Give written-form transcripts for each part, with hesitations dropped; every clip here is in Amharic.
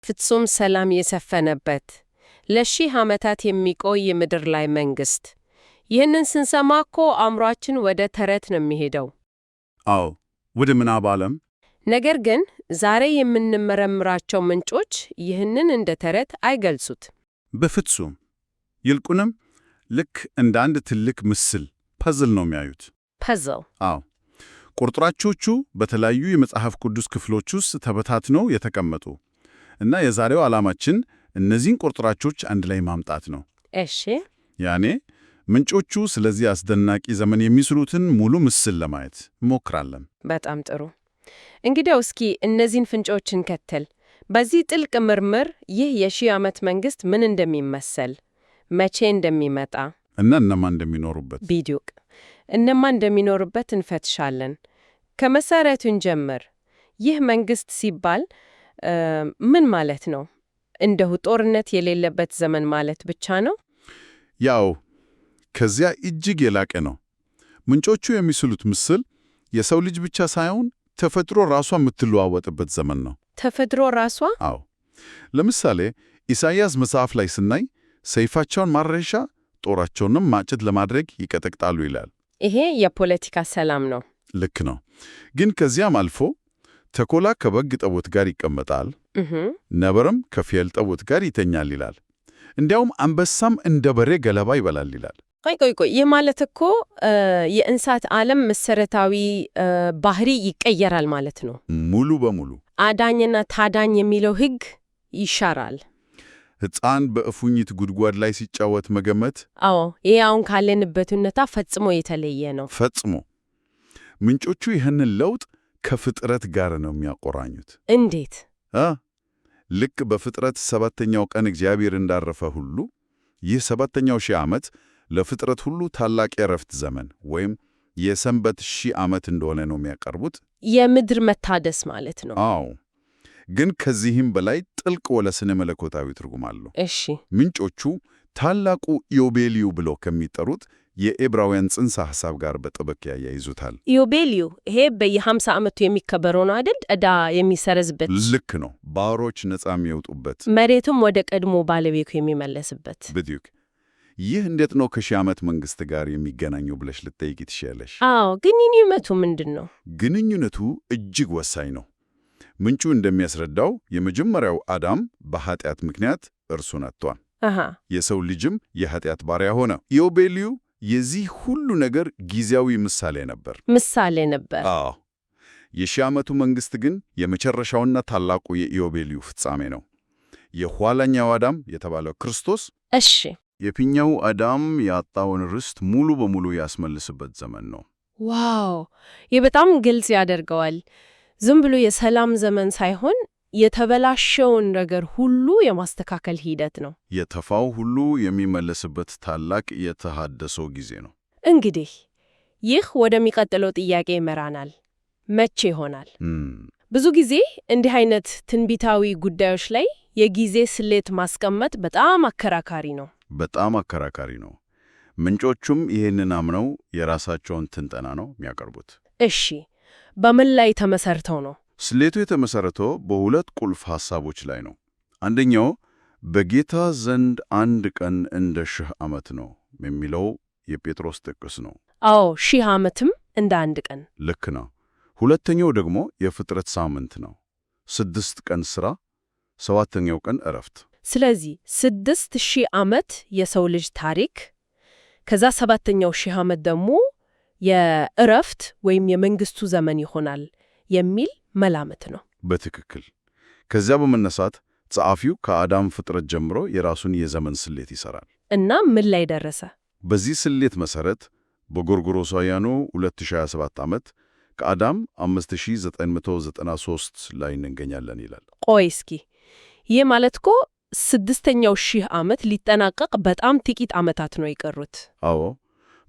ፍጹም ሰላም የሰፈነበት ለሺህ ዓመታት የሚቆይ የምድር ላይ መንግሥት። ይህንን ስንሰማ እኮ አእምሯችን ወደ ተረት ነው የሚሄደው። አዎ፣ ወደ ምናብ ዓለም። ነገር ግን ዛሬ የምንመረምራቸው ምንጮች ይህንን እንደ ተረት አይገልጹት። በፍጹም። ይልቁንም ልክ እንደ አንድ ትልቅ ምስል ፐዝል ነው የሚያዩት። ፐዝል? አዎ። ቁርጥራጮቹ በተለያዩ የመጽሐፍ ቅዱስ ክፍሎች ውስጥ ተበታትነው የተቀመጡ እና የዛሬው ዓላማችን እነዚህን ቁርጥራጮች አንድ ላይ ማምጣት ነው። እሺ። ያኔ ምንጮቹ ስለዚህ አስደናቂ ዘመን የሚስሉትን ሙሉ ምስል ለማየት እንሞክራለን። በጣም ጥሩ። እንግዲያው እስኪ እነዚህን ፍንጮች እንከተል። በዚህ ጥልቅ ምርምር ይህ የሺህ ዓመት መንግሥት ምን እንደሚመሰል፣ መቼ እንደሚመጣ እና እነማን እንደሚኖሩበት ቢዲዩቅ እነማን እንደሚኖሩበት እንፈትሻለን። ከመሰረቱን ጀምር። ይህ መንግሥት ሲባል ምን ማለት ነው? እንደሁ ጦርነት የሌለበት ዘመን ማለት ብቻ ነው? ያው ከዚያ እጅግ የላቀ ነው። ምንጮቹ የሚስሉት ምስል የሰው ልጅ ብቻ ሳይሆን ተፈጥሮ ራሷ የምትለዋወጥበት ዘመን ነው። ተፈጥሮ ራሷ? አዎ። ለምሳሌ ኢሳይያስ መጽሐፍ ላይ ስናይ ሰይፋቸውን ማረሻ ጦራቸውንም ማጭድ ለማድረግ ይቀጠቅጣሉ ይላል። ይሄ የፖለቲካ ሰላም ነው። ልክ ነው። ግን ከዚያም አልፎ ተኩላ ከበግ ጠቦት ጋር ይቀመጣል፣ ነብርም ከፍየል ጠቦት ጋር ይተኛል ይላል። እንዲያውም አንበሳም እንደ በሬ ገለባ ይበላል ይላል። ቆይ፣ ይህ ማለት እኮ የእንስሳት ዓለም መሰረታዊ ባህሪ ይቀየራል ማለት ነው። ሙሉ በሙሉ አዳኝና ታዳኝ የሚለው ሕግ ይሻራል። ሕፃን በእፉኝት ጉድጓድ ላይ ሲጫወት መገመት፣ አዎ፣ ይህ አሁን ካለንበት ሁኔታ ፈጽሞ የተለየ ነው። ፈጽሞ። ምንጮቹ ይህንን ለውጥ ከፍጥረት ጋር ነው የሚያቆራኙት። እንዴት? ልክ በፍጥረት ሰባተኛው ቀን እግዚአብሔር እንዳረፈ ሁሉ ይህ ሰባተኛው ሺህ ዓመት ለፍጥረት ሁሉ ታላቅ የረፍት ዘመን ወይም የሰንበት ሺህ ዓመት እንደሆነ ነው የሚያቀርቡት። የምድር መታደስ ማለት ነው። አዎ። ግን ከዚህም በላይ ጥልቅ ወደ ስነ መለኮታዊ ትርጉም አለው። እሺ። ምንጮቹ ታላቁ ኢዮቤልዩ ብለው ከሚጠሩት የዕብራውያን ጽንሰ ሐሳብ ጋር በጥብቅ ያያይዙታል። ኢዮቤልዩ ይሄ በየ50 ዓመቱ የሚከበረው ነው አይደል? ዕዳ የሚሰረዝበት። ልክ ነው። ባሮች ነፃ የሚወጡበት፣ መሬቱም ወደ ቀድሞ ባለቤቱ የሚመለስበት። በዲዩክ። ይህ እንዴት ነው ከሺህ ዓመት መንግሥት ጋር የሚገናኘው ብለሽ ልትጠይቂ ትችያለሽ። አዎ፣ ግንኙነቱ ምንድን ነው? ግንኙነቱ እጅግ ወሳኝ ነው። ምንጩ እንደሚያስረዳው የመጀመሪያው አዳም በኃጢአት ምክንያት እርሱን አጥቷል። የሰው ልጅም የኃጢአት ባሪያ ሆነ። ኢዮቤልዩ የዚህ ሁሉ ነገር ጊዜያዊ ምሳሌ ነበር። አዎ። የሺህ ዓመቱ መንግሥት ግን የመጨረሻውና ታላቁ የኢዮቤልዩ ፍጻሜ ነው። የኋለኛው አዳም የተባለው ክርስቶስ እሺ፣ የፊተኛው አዳም ያጣውን ርስት ሙሉ በሙሉ ያስመልስበት ዘመን ነው። ዋው! ይህ በጣም ግልጽ ያደርገዋል። ዝም ብሎ የሰላም ዘመን ሳይሆን የተበላሸውን ነገር ሁሉ የማስተካከል ሂደት ነው። የጠፋው ሁሉ የሚመለስበት ታላቅ የተሃድሶ ጊዜ ነው። እንግዲህ ይህ ወደሚቀጥለው ጥያቄ ይመራናል። መቼ ይሆናል? ብዙ ጊዜ እንዲህ አይነት ትንቢታዊ ጉዳዮች ላይ የጊዜ ስሌት ማስቀመጥ በጣም አከራካሪ ነው። በጣም አከራካሪ ነው። ምንጮቹም ይህንን አምነው የራሳቸውን ትንተና ነው የሚያቀርቡት። እሺ፣ በምን ላይ ተመሰርተው ነው? ስሌቱ የተመሰረተው በሁለት ቁልፍ ሐሳቦች ላይ ነው። አንደኛው በጌታ ዘንድ አንድ ቀን እንደ 1000 ዓመት ነው የሚለው የጴጥሮስ ጥቅስ ነው። አዎ፣ 1000 ዓመትም እንደ አንድ ቀን። ልክ ነው። ሁለተኛው ደግሞ የፍጥረት ሳምንት ነው። 6 ቀን ሥራ፣ 7ኛው ቀን ዕረፍት። ስለዚህ 6000 ዓመት የሰው ልጅ ታሪክ፣ ከዛ 7ኛው 1000 ዓመት ደግሞ የዕረፍት ወይም የመንግስቱ ዘመን ይሆናል የሚል መላምት ነው። በትክክል። ከዚያ በመነሳት ጸሐፊው ከአዳም ፍጥረት ጀምሮ የራሱን የዘመን ስሌት ይሰራል። እና ምን ላይ ደረሰ? በዚህ ስሌት መሰረት በጎርጎሮሳውያኑ 2027 ዓመት ከአዳም 5993 ላይ እንገኛለን ይላል። ቆይ እስኪ፣ ይህ ማለት እኮ 6ኛው 1000 ዓመት ሊጠናቀቅ በጣም ጥቂት ዓመታት ነው የቀሩት። አዎ፣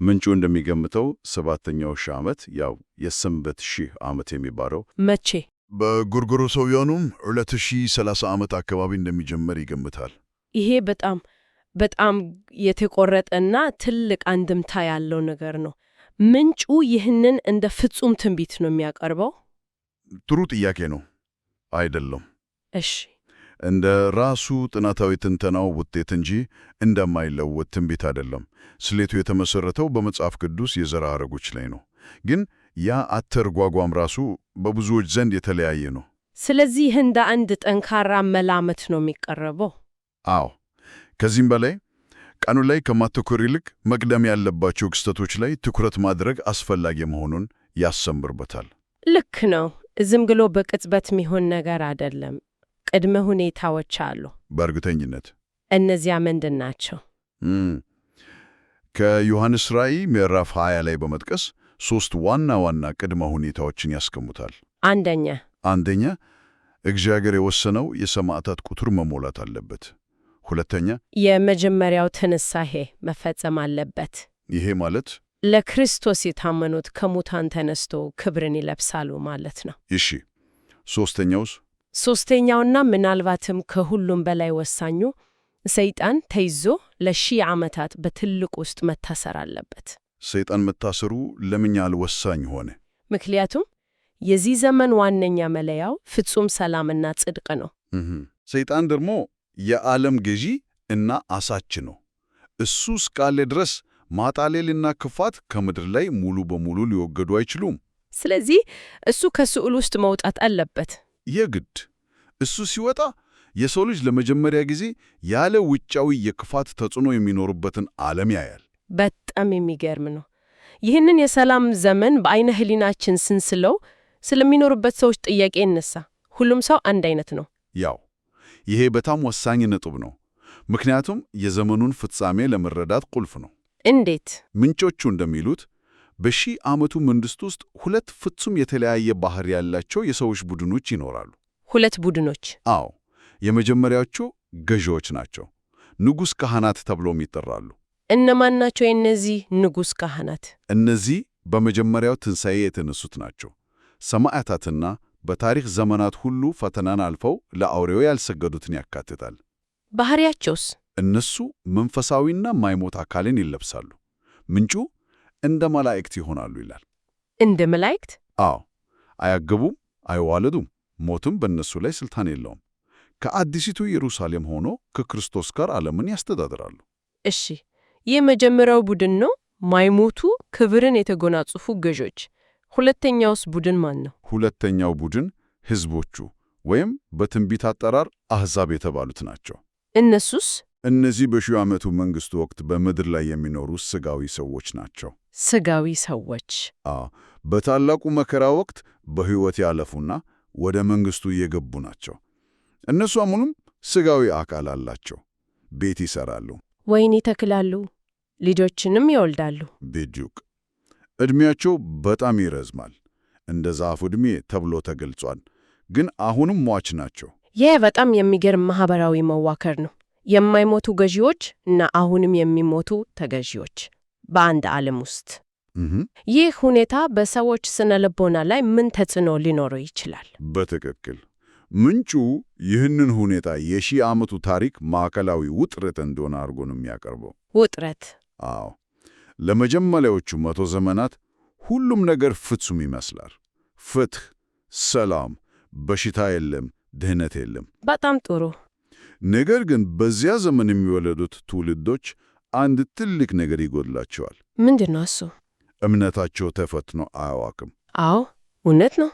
ምንጩ እንደሚገምተው 7ኛው 1000 ዓመት ያው የሰንበት 1000 ዓመት የሚባለው መቼ? በጎርጎሮሳውያኑም 2030 ዓመት አካባቢ እንደሚጀመር ይገምታል። ይሄ በጣም የተቆረጠና ትልቅ አንድምታ ያለው ነገር ነው። ምንጩ ይህንን እንደ ፍጹም ትንቢት ነው የሚያቀርበው? ጥሩ ጥያቄ ነው። አይደለም። እሺ፣ እንደ ራሱ ጥናታዊ ትንተናው ውጤት እንጂ እንደማይለወጥ ትንቢት አይደለም። ስሌቱ የተመሰረተው በመጽሐፍ ቅዱስ የዘር ሐረጎች ላይ ነው። ግን ያ አተረጓጓም ራሱ በብዙዎች ዘንድ የተለያየ ነው። ስለዚህ እንደ አንድ ጠንካራ መላምት ነው የሚቀርበው። አዎ፣ ከዚህም በላይ ቀኑ ላይ ከማተኮር ይልቅ መቅደም ያለባቸው ክስተቶች ላይ ትኩረት ማድረግ አስፈላጊ መሆኑን ያሰምርበታል። ልክ ነው። ዝም ብሎ በቅጽበት የሚሆን ነገር አይደለም። ቅድመ ሁኔታዎች አሉ። በእርግጠኝነት እነዚያ ምንድን ናቸው? ከዮሐንስ ራእይ ምዕራፍ 20 ላይ በመጥቀስ 3 ዋና ዋና ቅድመ ሁኔታዎችን ያስቀምጣል። አንደኛ እግዚአብሔር የወሰነው የሰማዕታት ቁጥር መሞላት አለበት። ሁለተኛ የመጀመሪያው ትንሣኤ መፈጸም አለበት። ይሄ ማለት ለክርስቶስ የታመኑት ከሙታን ተነስቶ ክብርን ይለብሳሉ ማለት ነው። እሺ፣ ሶስተኛውስ? ሶስተኛውና ምናልባትም ከሁሉም በላይ ወሳኙ ሰይጣን ተይዞ ለ1000 ዓመታት በትልቁ ውስጥ መታሰር አለበት። ሰይጣን መታሰሩ ለምን ያህል ወሳኝ ሆነ? ምክንያቱም የዚህ ዘመን ዋነኛ መለያው ፍጹም ሰላምና ጽድቅ ነው። ሰይጣን ደግሞ የዓለም ገዢ እና አሳች ነው። እሱ እስካለ ድረስ ማታለልና ክፋት ከምድር ላይ ሙሉ በሙሉ ሊወገዱ አይችሉም። ስለዚህ እሱ ከስዕል ውስጥ መውጣት አለበት። የግድ እሱ ሲወጣ የሰው ልጅ ለመጀመሪያ ጊዜ ያለ ውጫዊ የክፋት ተጽዕኖ የሚኖርበትን ዓለም ያያል። በጣም የሚገርም ነው። ይህንን የሰላም ዘመን በአይነ ህሊናችን ስንስለው ስለሚኖሩበት ሰዎች ጥያቄ ይነሳ። ሁሉም ሰው አንድ አይነት ነው? ያው ይሄ በጣም ወሳኝ ነጥብ ነው። ምክንያቱም የዘመኑን ፍጻሜ ለመረዳት ቁልፍ ነው። እንዴት? ምንጮቹ እንደሚሉት በ1000 ዓመቱ መንግሥት ውስጥ 2 ፍጹም የተለያየ ባህሪ ያላቸው የሰዎች ቡድኖች ይኖራሉ። 2 ቡድኖች? አዎ። የመጀመሪያዎቹ ገዢዎች ናቸው። ንጉሥ ካህናት ተብሎም ይጠራሉ። እነማን ናቸው የእነዚህ ንጉሥ ካህናት? እነዚህ በመጀመሪያው ትንሣኤ የተነሱት ናቸው። ሰማዕታትና በታሪክ ዘመናት ሁሉ ፈተናን አልፈው ለአውሬው ያልሰገዱትን ያካትታል። ባህሪያቸውስ? እነሱ መንፈሳዊና ማይሞት አካልን ይለብሳሉ። ምንጩ እንደ መላእክት ይሆናሉ ይላል። እንደ መላእክት? አዎ። አያገቡም፣ አይዋለዱም፣ ሞትም በእነሱ ላይ ሥልጣን የለውም። ከአዲሲቱ ኢየሩሳሌም ሆኖ ከክርስቶስ ጋር ዓለምን ያስተዳድራሉ። እሺ፣ ይህ መጀመሪያው ቡድን ነው፣ ማይሞቱ ክብርን የተጎናጸፉ ገዦች። ሁለተኛውስ ቡድን ማን ነው? ሁለተኛው ቡድን ሕዝቦቹ ወይም በትንቢት አጠራር አሕዛብ የተባሉት ናቸው። እነሱስ? እነዚህ በሺህ ዓመቱ መንግሥቱ ወቅት በምድር ላይ የሚኖሩ ሥጋዊ ሰዎች ናቸው። ሥጋዊ ሰዎች? አዎ። በታላቁ መከራ ወቅት በሕይወት ያለፉና ወደ መንግሥቱ የገቡ ናቸው። እነሱ አሁንም ሥጋዊ አካል አላቸው። ቤት ይሠራሉ፣ ወይን ይተክላሉ፣ ልጆችንም ይወልዳሉ። ብዱቅ ዕድሜያቸው በጣም ይረዝማል። እንደ ዛፍ ዕድሜ ተብሎ ተገልጿል። ግን አሁንም ሟች ናቸው። ይህ በጣም የሚገርም ማኅበራዊ መዋቅር ነው። የማይሞቱ ገዢዎች እና አሁንም የሚሞቱ ተገዢዎች በአንድ ዓለም ውስጥ። ይህ ሁኔታ በሰዎች ስነ ልቦና ላይ ምን ተጽዕኖ ሊኖረው ይችላል? በትክክል ምንጩ ይህንን ሁኔታ የ1000 ዓመቱ ታሪክ ማዕከላዊ ውጥረት እንደሆነ አድርጎ ነው የሚያቀርበው። ውጥረት? አዎ። ለመጀመሪያዎቹ 100 ዘመናት ሁሉም ነገር ፍጹም ይመስላል። ፍትሕ፣ ሰላም፣ በሽታ የለም፣ ድህነት የለም። በጣም ጥሩ። ነገር ግን በዚያ ዘመን የሚወለዱት ትውልዶች አንድ ትልቅ ነገር ይጎድላቸዋል። ምንድን ነው እሱ? እምነታቸው ተፈትኖ አያውቅም። አዎ፣ እውነት ነው።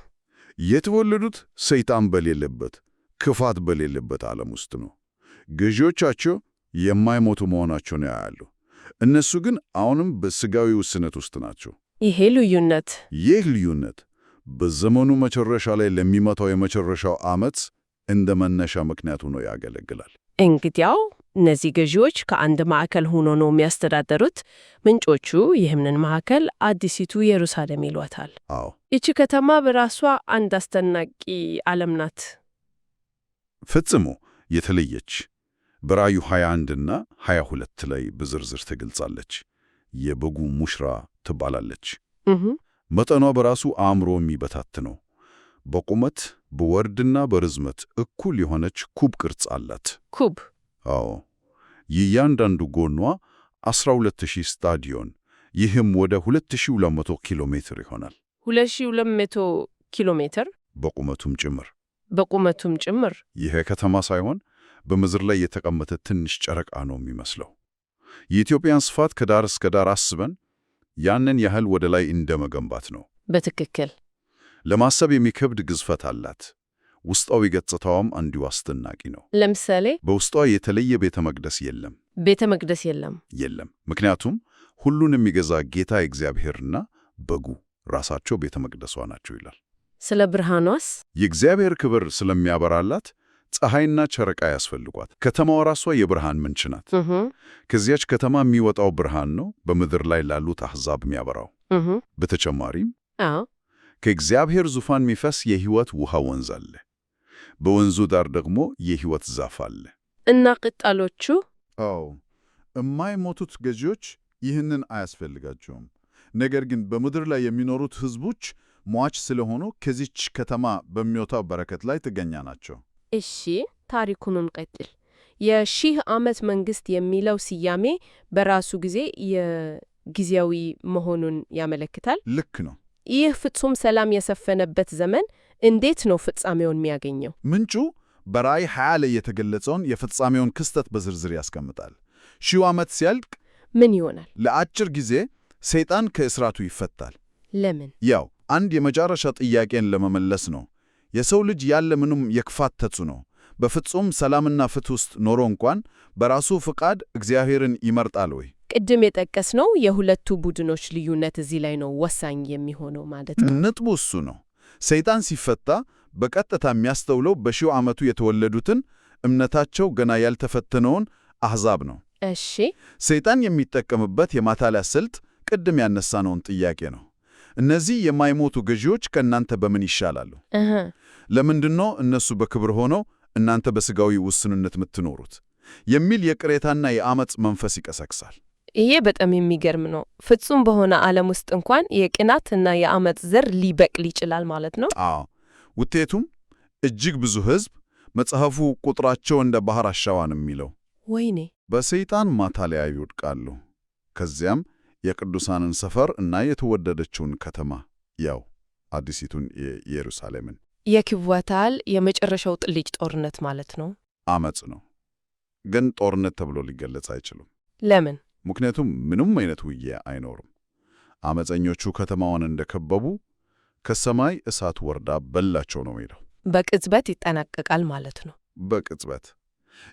የተወለዱት ሰይጣን በሌለበት ክፋት በሌለበት ዓለም ውስጥ ነው። ገዢዎቻቸው የማይሞቱ መሆናቸውን ያያሉ። እነሱ ግን አሁንም በሥጋዊ ውስነት ውስጥ ናቸው። ይህ ልዩነት በዘመኑ መጨረሻ ላይ ለሚመጣው የመጨረሻው ዓመት እንደ መነሻ ምክንያት ሆኖ ያገለግላል። እንግዲያው እነዚህ ገዢዎች ከአንድ ማዕከል ሆኖ ነው የሚያስተዳደሩት። ምንጮቹ ይህንን ማዕከል አዲሲቱ ኢየሩሳሌም ይሏታል። አዎ። ይቺ ከተማ በራሷ አንድ አስደናቂ ዓለም ናት። ፈጽሞ የተለየች። በራእዩ 21 እና 22 ላይ በዝርዝር ትገልጻለች። የበጉ ሙሽራ ትባላለች። መጠኗ በራሱ አእምሮ የሚበታትነው። በቁመት በወርድና በርዝመት እኩል የሆነች ኩብ ቅርጽ አላት። ኩብ? አዎ። የእያንዳንዱ ጎኗ 12000 ስታዲዮን፣ ይህም ወደ 2200 ኪሎ ሜትር ይሆናል። 2200 ኪሎ ሜትር? በቁመቱም ጭምር። በቁመቱም ጭምር። ይሄ ከተማ ሳይሆን በምድር ላይ የተቀመጠ ትንሽ ጨረቃ ነው የሚመስለው። የኢትዮጵያን ስፋት ከዳር እስከ ዳር አስበን ያንን ያህል ወደ ላይ እንደመገንባት ነው። በትክክል ለማሰብ የሚከብድ ግዝፈት አላት። ውስጣዊ ገጽታዋም እንዲሁ አስደናቂ ነው። ለምሳሌ በውስጧ የተለየ ቤተ መቅደስ የለም። ቤተ መቅደስ የለም። ምክንያቱም ሁሉን የሚገዛ ጌታ እግዚአብሔርና በጉ ራሳቸው ቤተ መቅደሷ ናቸው ይላል። ስለ ብርሃኗስ? የእግዚአብሔር ክብር ስለሚያበራላት ፀሐይና ጨረቃ ያስፈልጓት። ከተማዋ ራሷ የብርሃን ምንጭ ናት። ከዚያች ከተማ የሚወጣው ብርሃን ነው በምድር ላይ ላሉት አሕዛብ የሚያበራው። በተጨማሪም ከእግዚአብሔር ዙፋን የሚፈስ የሕይወት ውሃ ወንዝ አለ። በወንዙ ዳር ደግሞ የሕይወት ዛፍ አለ። እና ቅጠሎቹ? አዎ፣ የማይሞቱት ገዢዎች ይህንን አያስፈልጋቸውም። ነገር ግን በምድር ላይ የሚኖሩት ሕዝቦች ሟች ስለሆኑ ከዚች ከተማ በሚወጣው በረከት ላይ ጥገኛ ናቸው። እሺ፣ ታሪኩን እንቀጥል። የሺህ ዓመት መንግሥት የሚለው ስያሜ በራሱ ጊዜ የጊዜያዊ መሆኑን ያመለክታል። ልክ ነው። ይህ ፍጹም ሰላም የሰፈነበት ዘመን እንዴት ነው ፍጻሜውን የሚያገኘው? ምንጩ በራእይ 20 ላይ የተገለጸውን የፍጻሜውን ክስተት በዝርዝር ያስቀምጣል። ሺው ዓመት ሲያልቅ ምን ይሆናል? ለአጭር ጊዜ ሰይጣን ከእስራቱ ይፈታል። ለምን? ያው አንድ የመጨረሻ ጥያቄን ለመመለስ ነው። የሰው ልጅ ያለ ምንም የክፋት ተጽዕኖ በፍጹም ሰላምና ፍትህ ውስጥ ኖሮ እንኳን በራሱ ፍቃድ እግዚአብሔርን ይመርጣል ወይ? ቅድም የጠቀስነው የሁለቱ ቡድኖች ልዩነት እዚህ ላይ ነው ወሳኝ የሚሆነው ማለት ነው። ነጥቡ እሱ ነው። ሰይጣን ሲፈታ በቀጥታ የሚያስተውለው በሺው ዓመቱ የተወለዱትን እምነታቸው ገና ያልተፈተነውን አሕዛብ ነው። እሺ፣ ሰይጣን የሚጠቀምበት የማታለያ ስልት ቅድም ያነሳነውን ጥያቄ ነው። እነዚህ የማይሞቱ ገዢዎች ከእናንተ በምን ይሻላሉ? ለምንድነው እነሱ በክብር ሆነው እናንተ በሥጋዊ ውስንነት የምትኖሩት? የሚል የቅሬታና የአመፅ መንፈስ ይቀሰቅሳል። ይሄ በጣም የሚገርም ነው። ፍጹም በሆነ ዓለም ውስጥ እንኳን የቅናትና የአመፅ ዘር ሊበቅል ይችላል ማለት ነው። አዎ፣ ውጤቱም እጅግ ብዙ ሕዝብ፣ መጽሐፉ ቁጥራቸው እንደ ባህር አሸዋ ነው የሚለው፣ ወይኔ በሰይጣን ማታለያ ይወድቃሉ። ከዚያም የቅዱሳንን ሰፈር እና የተወደደችውን ከተማ ያው አዲሲቱን ኢየሩሳሌምን የክዋታል የመጨረሻው ጥልቅ ጦርነት ማለት ነው። አመፅ ነው፣ ግን ጦርነት ተብሎ ሊገለጽ አይችልም። ለምን? ምክንያቱም ምንም አይነት ውጊያ አይኖርም። አመፀኞቹ ከተማዋን እንደከበቡ ከሰማይ እሳት ወርዳ በላቸው ነው የሚለው። በቅጽበት ይጠናቀቃል ማለት ነው። በቅጽበት።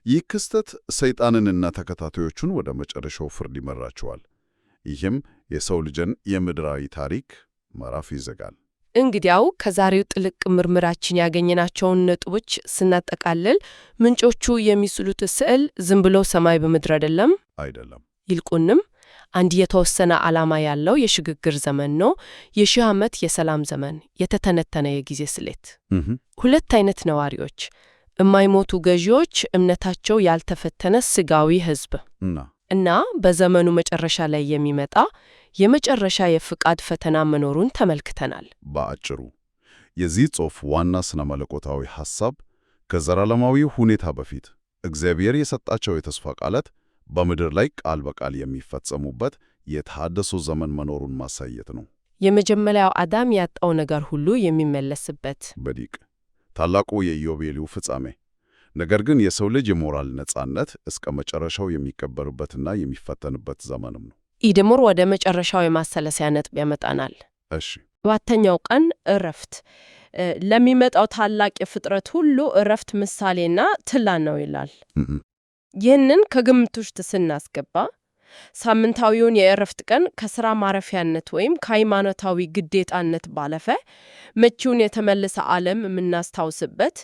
ይህ ክስተት ሰይጣንንና ተከታታዮቹን ወደ መጨረሻው ፍርድ ይመራቸዋል። ይህም የሰው ልጅን የምድራዊ ታሪክ ምዕራፍ ይዘጋል። እንግዲያው ከዛሬው ጥልቅ ምርምራችን ያገኘናቸውን ነጥቦች ስናጠቃልል ምንጮቹ የሚስሉት ስዕል ዝም ብሎ ሰማይ በምድር አይደለም። ይልቁንም አንድ የተወሰነ ዓላማ ያለው የሽግግር ዘመን ነው። የሺህ ዓመት የሰላም ዘመን፣ የተተነተነ የጊዜ ስሌት። ሁለት አይነት ነዋሪዎች፣ የማይሞቱ ገዢዎች፣ እምነታቸው ያልተፈተነ ሥጋዊ ሕዝብ እና በዘመኑ መጨረሻ ላይ የሚመጣ የመጨረሻ የፍቃድ ፈተና መኖሩን ተመልክተናል። በአጭሩ የዚህ ጽሑፍ ዋና ስነ መለኮታዊ ሐሳብ ከዘላለማዊ ሁኔታ በፊት እግዚአብሔር የሰጣቸው የተስፋ ቃላት በምድር ላይ ቃል በቃል የሚፈጸሙበት የተሃድሶ ዘመን መኖሩን ማሳየት ነው። የመጀመሪያው አዳም ያጣው ነገር ሁሉ የሚመለስበት በዲቅ ታላቁ የኢዮቤልዩ ፍጻሜ። ነገር ግን የሰው ልጅ የሞራል ነጻነት እስከ መጨረሻው የሚከበርበትና የሚፈተንበት ዘመንም ነው። ኢደሞር ወደ መጨረሻው የማሰለሲያ ነጥብ ያመጣናል። እሺ፣ በአራተኛው ቀን እረፍት ለሚመጣው ታላቅ የፍጥረት ሁሉ እረፍት ምሳሌና ትላን ነው ይላል። ይህንን ከግምት ውስጥ ስናስገባ ሳምንታዊውን የእረፍት ቀን ከሥራ ማረፊያነት ወይም ከሃይማኖታዊ ግዴታነት ባለፈ መጪውን የተመለሰ ዓለም የምናስታውስበት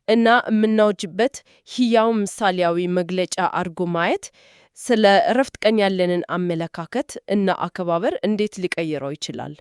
እና የምናውጅበት ሕያው ምሳሌያዊ መግለጫ አድርጎ ማየት ስለ እረፍት ቀን ያለንን አመለካከት እና አከባበር እንዴት ሊቀይረው ይችላል?